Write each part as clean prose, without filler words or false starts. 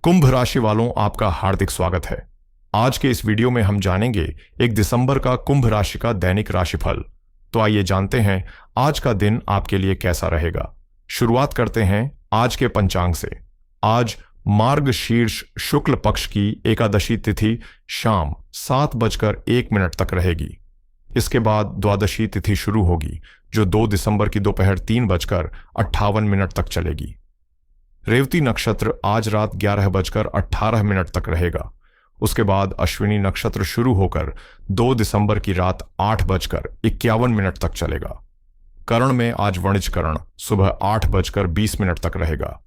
कुंभ राशि वालों, आपका हार्दिक स्वागत है। आज के इस वीडियो में हम जानेंगे 1 दिसंबर का कुंभ राशि का दैनिक राशिफल। तो आइए जानते हैं आज का दिन आपके लिए कैसा रहेगा। शुरुआत करते हैं आज के पंचांग से। आज मार्गशीर्ष शुक्ल पक्ष की एकादशी तिथि शाम 7:01 तक रहेगी। इसके बाद द्वादशी तिथि शुरू होगी जो 2 दिसंबर की दोपहर 3:58 तक चलेगी। रेवती नक्षत्र आज रात 11:18 तक रहेगा। उसके बाद अश्विनी नक्षत्र शुरू होकर 2 दिसंबर की रात 8:51 तक चलेगा। करण में आज वणिज करण सुबह 8:20 तक रहेगा।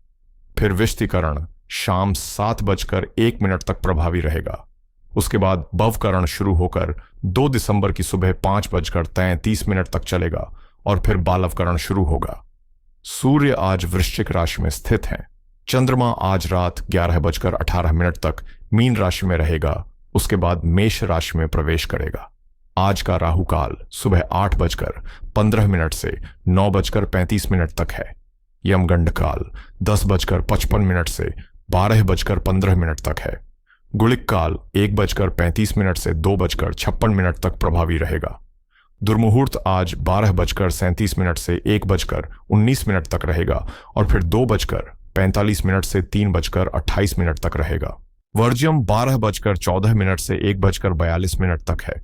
फिर विष्टिकरण शाम 7:01 तक प्रभावी रहेगा। उसके बाद भवकरण शुरू होकर 2 दिसंबर की सुबह 5:33 तक चलेगा और फिर बालवकरण शुरू होगा। सूर्य आज वृश्चिक राशि में स्थित हैं। चंद्रमा आज रात 11:18 तक मीन राशि में रहेगा। उसके बाद मेष राशि में प्रवेश करेगा। आज का राहु काल सुबह 8:15 से 9:35 तक है। यमगंड काल 10:55 से 12:15 तक है। गुलिक काल 1:35 से 2:56 तक प्रभावी रहेगा। दुर्मुहूर्त आज 12:37 से 1:19 तक रहेगा और फिर 2:45 से 3:28 तक रहेगा। वर्ज्यम 12:14 से 1:42 तक है।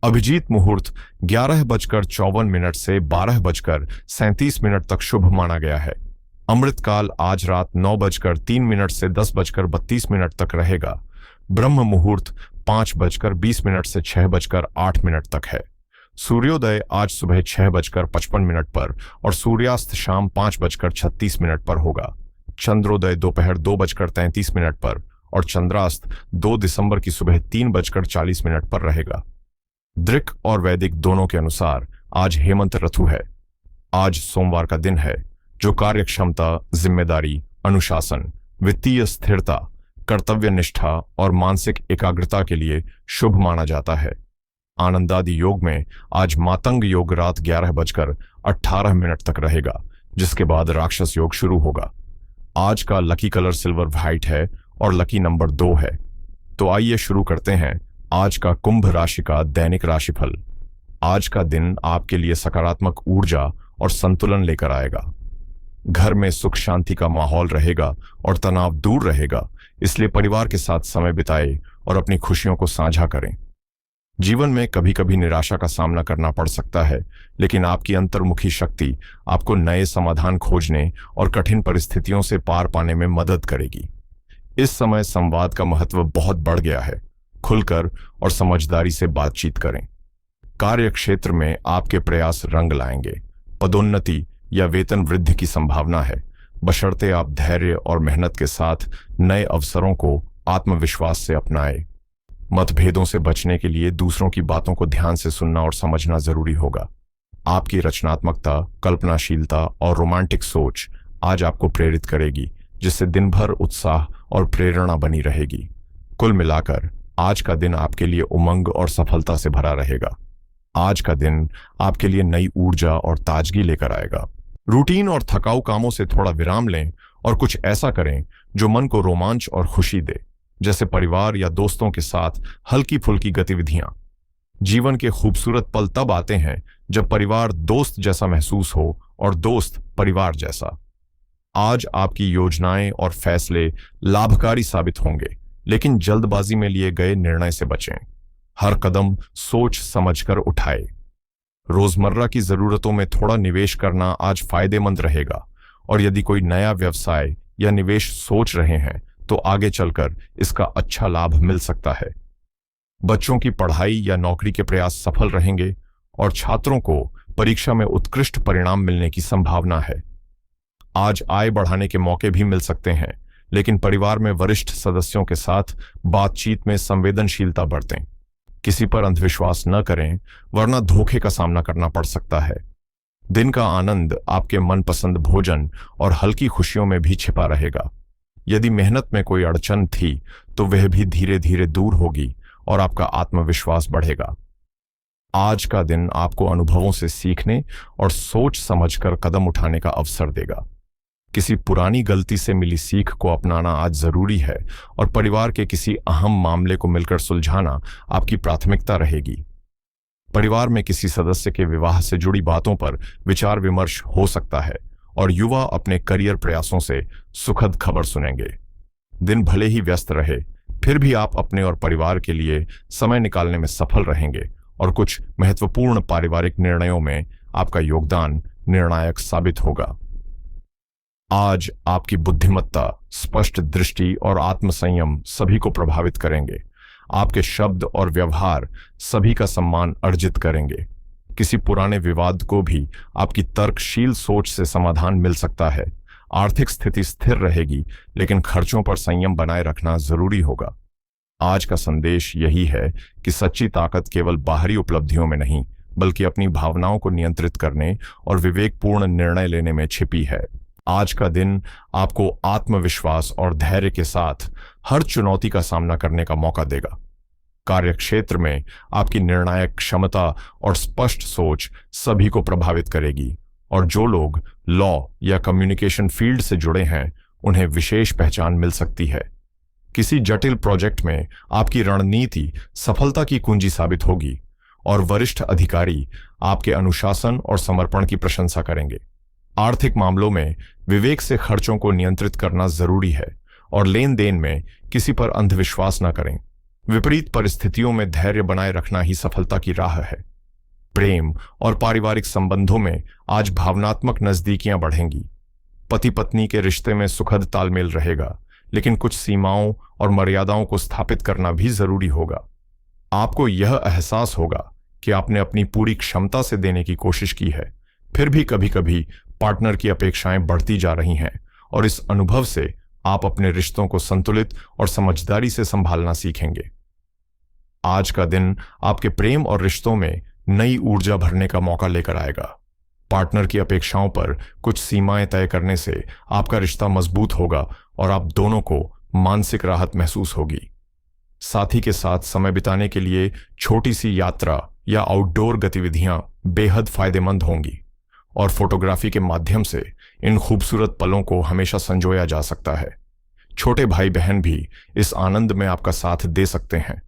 अभिजीत मुहूर्त 11:54 से 12:37 तक शुभ माना गया है। अमृत काल आज रात 9:03 से 10:32 तक रहेगा। ब्रह्म मुहूर्त 5:20 से 6:08 तक है। सूर्योदय आज सुबह 6:55 पर और सूर्यास्त शाम 5:36 पर होगा। चंद्रोदय दोपहर 2:33 पर और चंद्रास्त 2 दिसंबर की सुबह 3:40 पर रहेगा। दृक और वैदिक दोनों के अनुसार आज हेमंत ऋतु है। आज सोमवार का दिन है जो कार्य क्षमता, जिम्मेदारी, अनुशासन, वित्तीय स्थिरता, कर्तव्य निष्ठा और मानसिक एकाग्रता के लिए शुभ माना जाता है। आनंदादि योग में आज मातंग योग रात 11:18 तक रहेगा, जिसके बाद राक्षस योग शुरू होगा। आज का लकी कलर सिल्वर व्हाइट है और लकी नंबर 2 है। तो आइए शुरू करते हैं आज का कुंभ राशि का दैनिक राशिफल। आज का दिन आपके लिए सकारात्मक ऊर्जा और संतुलन लेकर आएगा। घर में सुख शांति का माहौल रहेगा और तनाव दूर रहेगा, इसलिए परिवार के साथ समय बिताएं और अपनी खुशियों को साझा करें। जीवन में कभी कभी निराशा का सामना करना पड़ सकता है, लेकिन आपकी अंतर्मुखी शक्ति आपको नए समाधान खोजने और कठिन परिस्थितियों से पार पाने में मदद करेगी। इस समय संवाद का महत्व बहुत बढ़ गया है। खुलकर और समझदारी से बातचीत करें। कार्य क्षेत्र में आपके प्रयास रंग लाएंगे। पदोन्नति या वेतन वृद्धि की संभावना है, बशर्ते आप धैर्य और मेहनत के साथ नए अवसरों को आत्मविश्वास से अपनाएं। मतभेदों से बचने के लिए दूसरों की बातों को ध्यान से सुनना और समझना जरूरी होगा। आपकी रचनात्मकता, कल्पनाशीलता और रोमांटिक सोच आज आपको प्रेरित करेगी, जिससे दिन भर उत्साह और प्रेरणा बनी रहेगी। कुल मिलाकर आज का दिन आपके लिए उमंग और सफलता से भरा रहेगा। आज का दिन आपके लिए नई ऊर्जा और ताजगी लेकर आएगा। रूटीन और थकाऊ कामों से थोड़ा विराम लें और कुछ ऐसा करें जो मन को रोमांच और खुशी दे, जैसे परिवार या दोस्तों के साथ हल्की फुल्की गतिविधियां। जीवन के खूबसूरत पल तब आते हैं जब परिवार दोस्त जैसा महसूस हो और दोस्त परिवार जैसा। आज आपकी योजनाएं और फैसले लाभकारी साबित होंगे, लेकिन जल्दबाजी में लिए गए निर्णय से बचें। हर कदम सोच समझकर उठाएं। रोजमर्रा की जरूरतों में थोड़ा निवेश करना आज फायदेमंद रहेगा और यदि कोई नया व्यवसाय या निवेश सोच रहे हैं तो आगे चलकर इसका अच्छा लाभ मिल सकता है। बच्चों की पढ़ाई या नौकरी के प्रयास सफल रहेंगे और छात्रों को परीक्षा में उत्कृष्ट परिणाम मिलने की संभावना है। आज आय बढ़ाने के मौके भी मिल सकते हैं, लेकिन परिवार में वरिष्ठ सदस्यों के साथ बातचीत में संवेदनशीलता बरतें। किसी पर अंधविश्वास न करें, वरना धोखे का सामना करना पड़ सकता है। दिन का आनंद आपके मनपसंद भोजन और हल्की खुशियों में भी छिपा रहेगा। यदि मेहनत में कोई अड़चन थी तो वह भी धीरे धीरे दूर होगी और आपका आत्मविश्वास बढ़ेगा। आज का दिन आपको अनुभवों से सीखने और सोच समझकर कदम उठाने का अवसर देगा। किसी पुरानी गलती से मिली सीख को अपनाना आज जरूरी है और परिवार के किसी अहम मामले को मिलकर सुलझाना आपकी प्राथमिकता रहेगी। परिवार में किसी सदस्य के विवाह से जुड़ी बातों पर विचार विमर्श हो सकता है और युवा अपने करियर प्रयासों से सुखद खबर सुनेंगे। दिन भले ही व्यस्त रहे, फिर भी आप अपने और परिवार के लिए समय निकालने में सफल रहेंगे और कुछ महत्वपूर्ण पारिवारिक निर्णयों में आपका योगदान निर्णायक साबित होगा। आज आपकी बुद्धिमत्ता, स्पष्ट दृष्टि और आत्मसंयम सभी को प्रभावित करेंगे। आपके शब्द और व्यवहार सभी का सम्मान अर्जित करेंगे। किसी पुराने विवाद को भी आपकी तर्कशील सोच से समाधान मिल सकता है। आर्थिक स्थिति स्थिर रहेगी, लेकिन खर्चों पर संयम बनाए रखना जरूरी होगा। आज का संदेश यही है कि सच्ची ताकत केवल बाहरी उपलब्धियों में नहीं, बल्कि अपनी भावनाओं को नियंत्रित करने और विवेकपूर्ण निर्णय लेने में छिपी है। आज का दिन आपको आत्मविश्वास और धैर्य के साथ हर चुनौती का सामना करने का मौका देगा। कार्यक्षेत्र में आपकी निर्णायक क्षमता और स्पष्ट सोच सभी को प्रभावित करेगी और जो लोग लॉ या कम्युनिकेशन फील्ड से जुड़े हैं उन्हें विशेष पहचान मिल सकती है। किसी जटिल प्रोजेक्ट में आपकी रणनीति सफलता की कुंजी साबित होगी और वरिष्ठ अधिकारी आपके अनुशासन और समर्पण की प्रशंसा करेंगे। आर्थिक मामलों में विवेक से खर्चों को नियंत्रित करना जरूरी है और लेन देन में किसी पर अंधविश्वास न करें। विपरीत परिस्थितियों में धैर्य बनाए रखना ही सफलता की राह है। प्रेम और पारिवारिक संबंधों में आज भावनात्मक नजदीकियां बढ़ेंगी। पति पत्नी के रिश्ते में सुखद तालमेल रहेगा, लेकिन कुछ सीमाओं और मर्यादाओं को स्थापित करना भी जरूरी होगा। आपको यह एहसास होगा कि आपने अपनी पूरी क्षमता से देने की कोशिश की है, फिर भी कभी कभी पार्टनर की अपेक्षाएं बढ़ती जा रही हैं और इस अनुभव से आप अपने रिश्तों को संतुलित और समझदारी से संभालना सीखेंगे। आज का दिन आपके प्रेम और रिश्तों में नई ऊर्जा भरने का मौका लेकर आएगा। पार्टनर की अपेक्षाओं पर कुछ सीमाएं तय करने से आपका रिश्ता मजबूत होगा और आप दोनों को मानसिक राहत महसूस होगी। साथी के साथ समय बिताने के लिए छोटी सी यात्रा या आउटडोर गतिविधियां बेहद फायदेमंद होंगी और फोटोग्राफी के माध्यम से इन खूबसूरत पलों को हमेशा संजोया जा सकता है। छोटे भाई बहन भी इस आनंद में आपका साथ दे सकते हैं।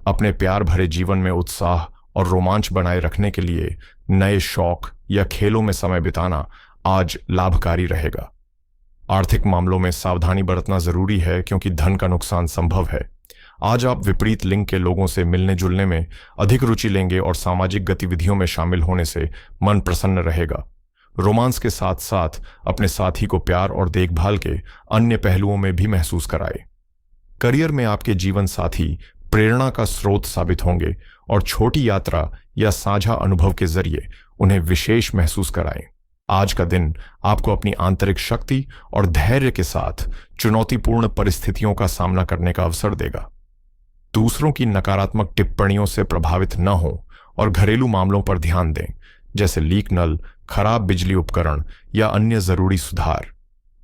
अपने प्यार भरे जीवन में उत्साह और रोमांच बनाए रखने के लिए नए शौक या खेलों में समय बिताना आज लाभकारी रहेगा। आर्थिक मामलों में सावधानी बरतना जरूरी है, क्योंकि धन का नुकसान संभव है। आज आप विपरीत लिंग के लोगों से मिलने जुलने में अधिक रुचि लेंगे और सामाजिक गतिविधियों में शामिल होने से मन प्रसन्न रहेगा। रोमांस के साथ साथ अपने साथी को प्यार और देखभाल के अन्य पहलुओं में भी महसूस कराएं। करियर में आपके जीवन साथी प्रेरणा का स्रोत साबित होंगे और छोटी यात्रा या साझा अनुभव के जरिए उन्हें विशेष महसूस कराएं। आज का दिन आपको अपनी आंतरिक शक्ति और धैर्य के साथ चुनौतीपूर्ण परिस्थितियों का सामना करने का अवसर देगा। दूसरों की नकारात्मक टिप्पणियों से प्रभावित न हो और घरेलू मामलों पर ध्यान दें, जैसे लीक नल, खराब बिजली उपकरण या अन्य जरूरी सुधार।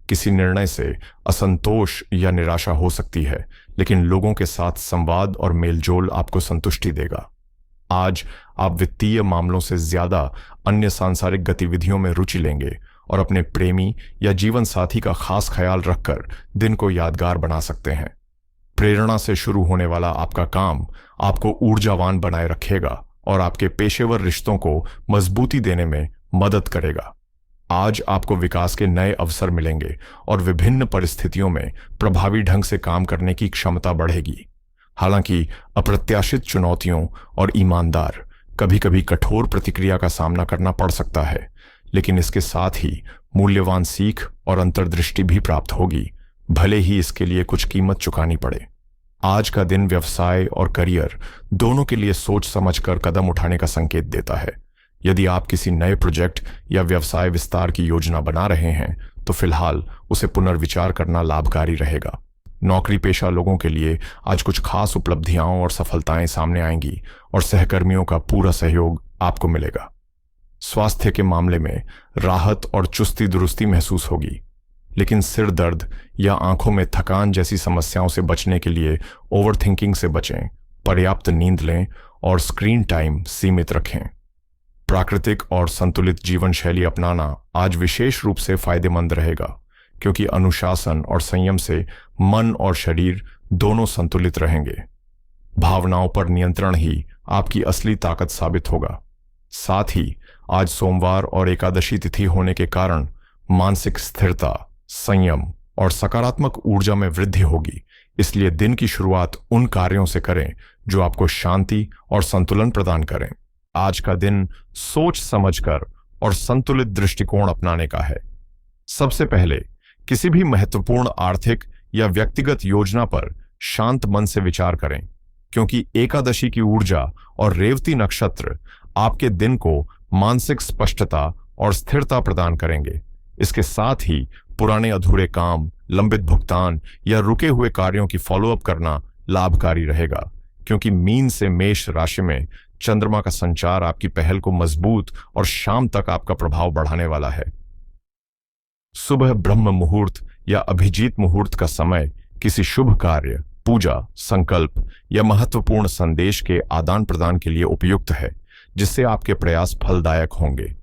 किसी निर्णय से असंतोष या निराशा हो सकती है, लेकिन लोगों के साथ संवाद और मेलजोल आपको संतुष्टि देगा। आज आप वित्तीय मामलों से ज्यादा अन्य सांसारिक गतिविधियों में रुचि लेंगे और अपने प्रेमी या जीवन साथी का खास ख्याल रखकर दिन को यादगार बना सकते हैं। प्रेरणा से शुरू होने वाला आपका काम आपको ऊर्जावान बनाए रखेगा और आपके पेशेवर रिश्तों को मजबूती देने में मदद करेगा। आज आपको विकास के नए अवसर मिलेंगे और विभिन्न परिस्थितियों में प्रभावी ढंग से काम करने की क्षमता बढ़ेगी। हालांकि अप्रत्याशित चुनौतियों और ईमानदार कभी कभी कठोर प्रतिक्रिया का सामना करना पड़ सकता है, लेकिन इसके साथ ही मूल्यवान सीख और अंतर्दृष्टि भी प्राप्त होगी, भले ही इसके लिए कुछ कीमत चुकानी पड़े। आज का दिन व्यवसाय और करियर दोनों के लिए सोच समझकर कदम उठाने का संकेत देता है। यदि आप किसी नए प्रोजेक्ट या व्यवसाय विस्तार की योजना बना रहे हैं, तो फिलहाल उसे पुनर्विचार करना लाभकारी रहेगा। नौकरी पेशा लोगों के लिए आज कुछ खास उपलब्धियां और सफलताएं सामने आएंगी और सहकर्मियों का पूरा सहयोग आपको मिलेगा। स्वास्थ्य के मामले में राहत और चुस्ती दुरुस्ती महसूस होगी, लेकिन सिर दर्द या आंखों में थकान जैसी समस्याओं से बचने के लिए ओवरथिंकिंग से बचें, पर्याप्त नींद लें और स्क्रीन टाइम सीमित रखें। प्राकृतिक और संतुलित जीवन शैली अपनाना आज विशेष रूप से फायदेमंद रहेगा, क्योंकि अनुशासन और संयम से मन और शरीर दोनों संतुलित रहेंगे। भावनाओं पर नियंत्रण ही आपकी असली ताकत साबित होगा। साथ ही आज सोमवार और एकादशी तिथि होने के कारण मानसिक स्थिरता, संयम और सकारात्मक ऊर्जा में वृद्धि होगी। इसलिए दिन की शुरुआत उन कार्यों से करें जो आपको शांति और संतुलन प्रदान करें। आज का दिन सोच समझकर और संतुलित दृष्टिकोण अपनाने का है। सबसे पहले किसी भी महत्वपूर्ण आर्थिक या व्यक्तिगत योजना पर शांत मन से विचार करें, क्योंकि एकादशी की ऊर्जा और रेवती नक्षत्र आपके दिन को मानसिक स्पष्टता और स्थिरता प्रदान करेंगे। इसके साथ ही पुराने अधूरे काम, लंबित भुगतान या रुके हुए कार्यों की फॉलोअप करना लाभकारी रहेगा, क्योंकि मीन से मेष राशि में चंद्रमा का संचार आपकी पहल को मजबूत और शाम तक आपका प्रभाव बढ़ाने वाला है। सुबह ब्रह्म मुहूर्त या अभिजीत मुहूर्त का समय किसी शुभ कार्य, पूजा, संकल्प या महत्वपूर्ण संदेश के आदान प्रदान के लिए उपयुक्त है, जिससे आपके प्रयास फलदायक होंगे।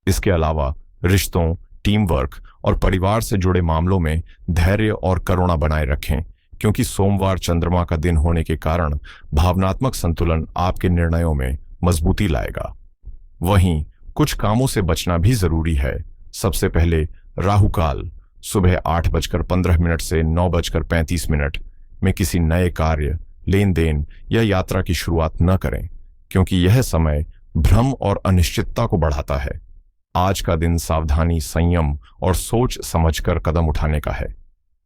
इसके अलावा रिश्तों, टीम वर्क और परिवार से जुड़े मामलों में धैर्य और करुणा बनाए रखें, क्योंकि सोमवार चंद्रमा का दिन होने के कारण भावनात्मक संतुलन आपके निर्णयों में मजबूती लाएगा। वहीं कुछ कामों से बचना भी जरूरी है। सबसे पहले राहु काल सुबह 8:15 से 9:35 में किसी नए कार्य, लेन देन या यात्रा की शुरुआत न करें, क्योंकि यह समय भ्रम और अनिश्चितता को बढ़ाता है। आज का दिन सावधानी, संयम और सोच समझकर कदम उठाने का है।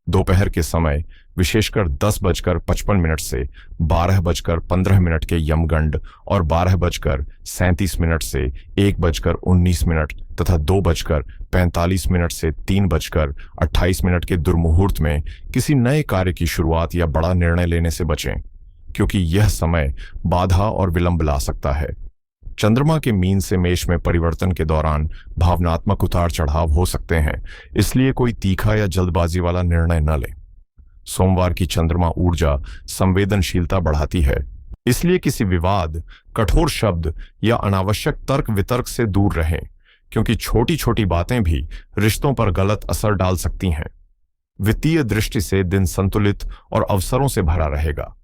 दोपहर के समय विशेषकर 10:55 से 12:15 के यमगंड और 12:37 से 1:19 तथा 2:45 से 3:28 के दुर्मुहूर्त में किसी नए कार्य की शुरुआत या बड़ा निर्णय लेने से बचें, क्योंकि यह समय बाधा और विलंब ला सकता है। चंद्रमा के मीन से मेष में परिवर्तन के दौरान भावनात्मक उतार चढ़ाव हो सकते हैं, इसलिए कोई तीखा या जल्दबाजी वाला निर्णय न लें। सोमवार की चंद्रमा ऊर्जा संवेदनशीलता बढ़ाती है, इसलिए किसी विवाद, कठोर शब्द या अनावश्यक तर्क वितर्क से दूर रहें, क्योंकि छोटी छोटी बातें भी रिश्तों पर गलत असर डाल सकती हैं। वित्तीय दृष्टि से दिन संतुलित और अवसरों से भरा रहेगा।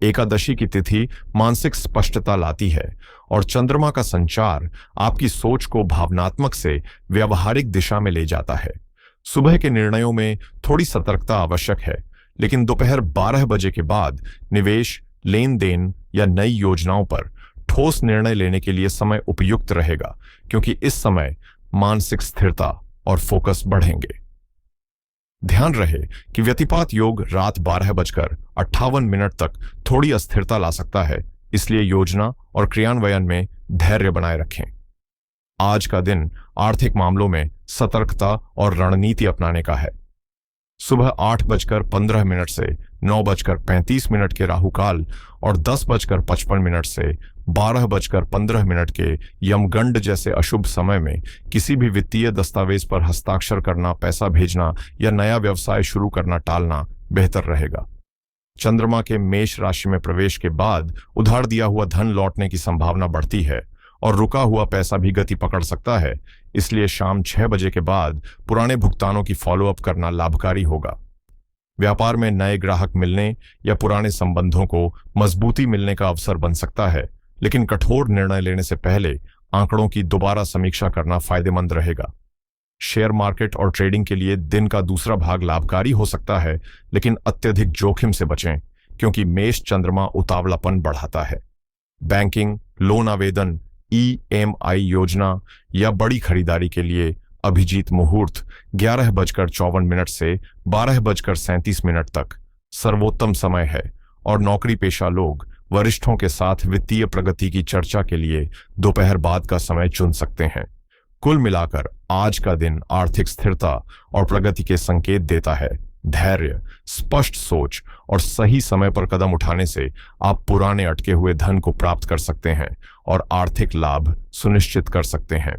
एकादशी की तिथि मानसिक स्पष्टता लाती है और चंद्रमा का संचार आपकी सोच को भावनात्मक से व्यावहारिक दिशा में ले जाता है। सुबह के निर्णयों में थोड़ी सतर्कता आवश्यक है, लेकिन दोपहर 12 बजे के बाद निवेश, लेन देन या नई योजनाओं पर ठोस निर्णय लेने के लिए समय उपयुक्त रहेगा, क्योंकि इस समय मानसिक स्थिरता और फोकस बढ़ेंगे। ध्यान रहे कि व्यतिपात योग रात 12:58 तक थोड़ी अस्थिरता ला सकता है, इसलिए योजना और क्रियान्वयन में धैर्य बनाए रखें। आज का दिन आर्थिक मामलों में सतर्कता और रणनीति अपनाने का है। सुबह 8:15 से 9:35 के राहुकाल और 10:55 से 12:15 के यमगंड जैसे अशुभ समय में किसी भी वित्तीय दस्तावेज पर हस्ताक्षर करना, पैसा भेजना या नया व्यवसाय शुरू करना टालना बेहतर रहेगा। चंद्रमा के मेष राशि में प्रवेश के बाद उधार दिया हुआ धन लौटने की संभावना बढ़ती है और रुका हुआ पैसा भी गति पकड़ सकता है, इसलिए शाम 6 बजे के बाद पुराने भुगतानों की फॉलोअप करना लाभकारी होगा। व्यापार में नए ग्राहक मिलने या पुराने संबंधों को मजबूती मिलने का अवसर बन सकता है, लेकिन कठोर निर्णय लेने से पहले आंकड़ों की दोबारा समीक्षा करना फायदेमंद रहेगा। शेयर मार्केट और ट्रेडिंग के लिए दिन का दूसरा भाग लाभकारी हो सकता है, लेकिन अत्यधिक जोखिम से बचें, क्योंकि मेष चंद्रमा उतावलापन बढ़ाता है। बैंकिंग, लोन आवेदन, EMI योजना या बड़ी खरीदारी के लिए अभिजीत मुहूर्त 11:54 से 12:37 तक सर्वोत्तम समय है और नौकरी पेशा लोग वरिष्ठों के साथ वित्तीय प्रगति की चर्चा के लिए दोपहर बाद का समय चुन सकते हैं। कुल मिलाकर आज का दिन आर्थिक स्थिरता और प्रगति के संकेत देता है। धैर्य, स्पष्ट सोच और सही समय पर कदम उठाने से आप पुराने अटके हुए धन को प्राप्त कर सकते हैं और आर्थिक लाभ सुनिश्चित कर सकते हैं।